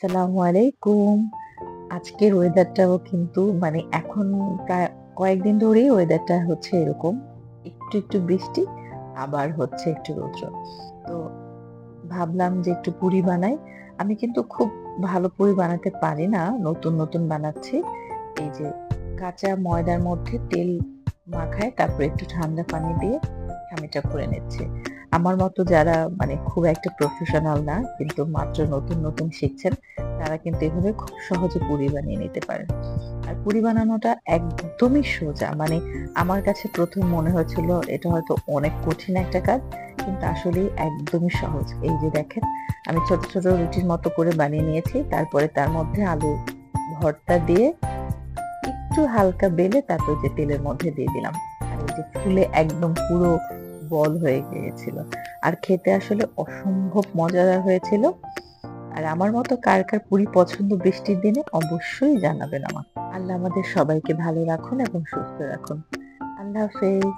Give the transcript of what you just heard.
আসসালামু আলাইকুম। আজকের ওয়েদারটাও কিন্তু এখন প্রায় কয়েকদিন ধরেই ওয়েদারটা হচ্ছে এরকম। একটু বৃষ্টি, আবার হচ্ছে একটু রৌদ্র। তো ভাবলাম যে একটু পুরি বানাই। আমি কিন্তু খুব ভালো পুরি বানাতে পারি না। নতুন বানাচ্ছি। এই যে কাঁচা ময়দার মধ্যে তেল মাখায় তারপরে একটু ঠান্ডা পানি দিয়ে খামিরটা করে নিচ্ছি। আমার মতো যারা খুব একটা প্রফেশনাল না কিন্তু মাত্র নতুন শিখছেন, তারা কিন্তু এভাবে খুব সহজে পুরি বানিয়ে নিতে পারেন। আর পুরি বানানোটা একদমই সোজা। আমার কাছে ১ম মনে হয়েছিল এটা হয়তো অনেক কঠিন একটা কাজ। কিন্তু আসলেই একদমই সহজ। এই যে দেখেন, আমি ছোট রুটির মতো করে বানিয়ে নিয়েছি। তারপরে তার মধ্যে আলু ভর্তা দিয়ে একটু হালকা বেলে তারপর যে তেলের মধ্যে দিয়ে দিলাম। আর এই যে ফুলে একদম পুরো বল হয়ে গিয়েছিল। আর খেতে আসলে অসম্ভব মজাদার হয়েছিল। আর আমার মতো কার পুরি পছন্দ বৃষ্টির দিনে অবশ্যই জানাবেন আমাকে। আল্লাহ আমাদের সবাইকে ভালো রাখুন এবং সুস্থ রাখুন। আল্লাহ হাফেজ।